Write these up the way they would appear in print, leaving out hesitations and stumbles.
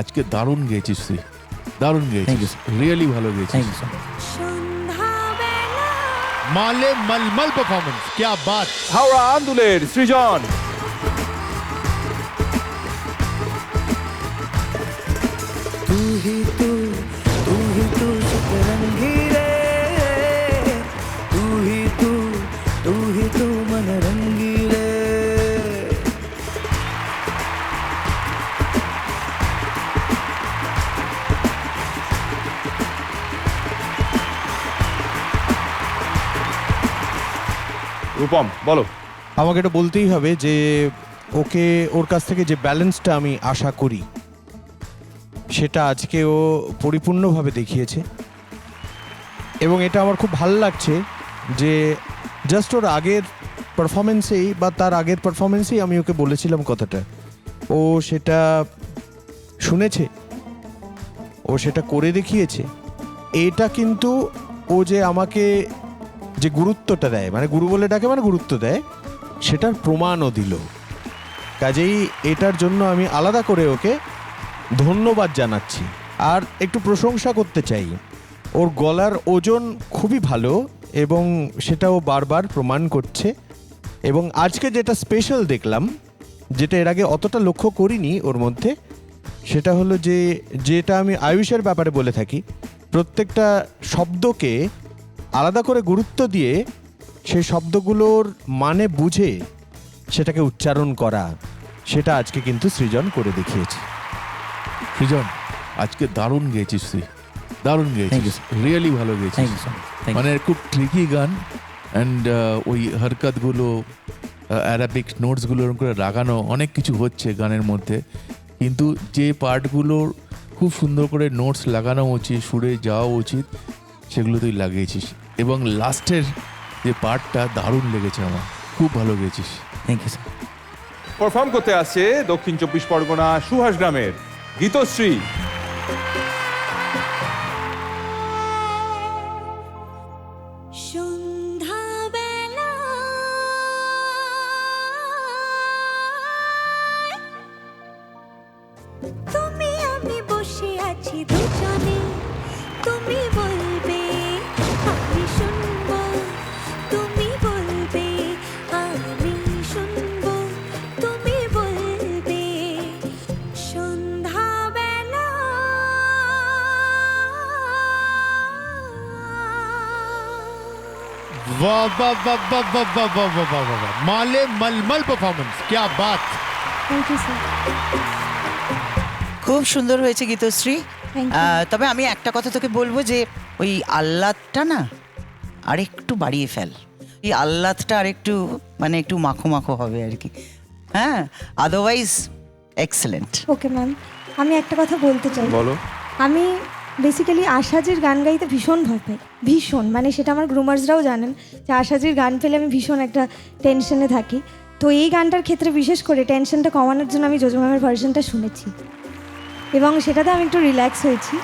আজকে দারুণ গেয়েছিস তুই, দারুণ গেয়েছিস, রিয়েলি ভালো গেয়েছিস। মালে মলমল পারফরমেন্স, क्या बात। হাওড়া আন্দুলের সৃজন। तू ही तू सतरंगी रे, तू ही तू मनरंगी रे। রূপম বলো। আমাকে এটা বলতেই হবে যে ওকে, ওর কাছ থেকে যে ব্যালেন্সটা আমি আশা করি সেটা আজকে ও পরিপূর্ণভাবে দেখিয়েছে। এবং এটা আমার খুব ভালো লাগছে যে জাস্ট ওর আগের পারফরমেন্সেই বা তার আগের পারফরমেন্সেই আমি ওকে বলেছিলাম কথাটা, ও সেটা শুনেছে, ও সেটা করে দেখিয়েছে। এটা কিন্তু ও যে আমাকে যে গুরুত্বটা দেয়, মানে গুরু বলে ডাকে, মানে গুরুত্ব দেয়, সেটার প্রমাণও দিল। কাজেই এটার জন্য আমি আলাদা করে ওকে ধন্যবাদ জানাচ্ছি। আর একটু প্রশংসা করতে চাই, ওর গলার ওজন খুবই ভালো এবং সেটা ও বারবার প্রমাণ করছে। এবং আজকে যেটা স্পেশাল দেখলাম, যেটা এর আগে অতটা লক্ষ্য করিনি ওর মধ্যে, সেটা হলো যে যেটা আমি আয়ুষের ব্যাপারে বলে থাকি, প্রত্যেকটা শব্দকে আলাদা করে গুরুত্ব দিয়ে সেই শব্দগুলোর মানে বুঝে সেটাকে উচ্চারণ করা, সেটা আজকে কিন্তু সৃজন করে দেখিয়েছে। সৃজন, আজকে দারুণ গেয়েছিস তুই, দারুণ গেয়েছিস, রিয়েলি ভালো গেয়েছিস। মানে খুব ট্রিকি গান, অ্যান্ড ওই হরকতগুলো, অ্যারাবিক নোটসগুলো এরকম করে লাগানো, অনেক কিছু হচ্ছে গানের মধ্যে, কিন্তু যে পার্টগুলোর খুব সুন্দর করে নোটস লাগানো উচিত, সুরে যাওয়া উচিত, সেগুলো তুই লাগিয়েছিস। এবং লাস্টের যে পার্টটা দারুণ লেগেছে আমার, খুব ভালো গেয়েছিস। Thank you sir. পারফর্ম করতে আসছে দক্ষিণ 24 পরগনা সুহাস গ্রামের গীতশ্রী। তুমি আমি বসে আছি দুজনে, তুমি বলবে আমি শুনবো, তুমি বলবে আমি শুনবো, তুমি বলবে সন্ধ্যাবেলা। वाह वाह वाह वाह वाह वाह वाह वाह वाह वाह वाह, माले मलमल परफॉर्मेंस, क्या बात। Thank you sir. খুব সুন্দর হয়েছে গীতশ্রী। Thank you. তবে আমি একটা কথা তোকে বলবো যে ওই আহ্লাদটা না আরেকটু বাড়িয়ে ফেল, এই আহ্লাদটা আরেকটু মানে একটু মাখো মাখো হবে আর কি। হ্যাঁ, আদারওয়াইজ এক্সেলেন্ট। ওকে ম্যাম, আমি একটা কথা বলতে চাই। বলো। আমি বেসিক্যালি আশাজির গান গাইতে ভীষণ ভয় পাই, ভীষণ, মানে সেটা আমার গ্রুমার্সরাও জানেন যে আশাজির গান পেলে আমি ভীষণ একটা টেনশনে থাকি। তো এই গানটার ক্ষেত্রে বিশেষ করে টেনশনটা কমানোর জন্য আমি জোজো ম্যামের ভার্সনটা শুনেছি এবং সেটাতে আমি একটু রিল্যাক্স হয়েছি।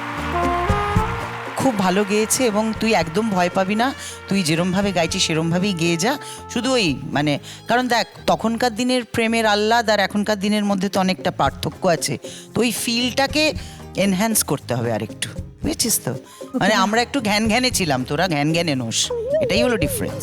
খুব ভালো গেয়েছে এবং তুই একদম ভয় পাবি না, তুই যেরমভাবে গাইছিস সেরমভাবেই গেয়ে যা। শুধু ওই মানে, কারণ দেখ তখনকার দিনের প্রেমের আহ্লাদ আর এখনকার দিনের মধ্যে তো অনেকটা পার্থক্য আছে, তো ওই ফিলটাকে এনহ্যান্স করতে হবে আরেকটু, বুঝেছিস তো? মানে আমরা একটু ঘ্যান ঘ্যানে ছিলাম, তোরা ঘ্যান ঘ্যানে নোস, এটাই হলো ডিফারেন্স।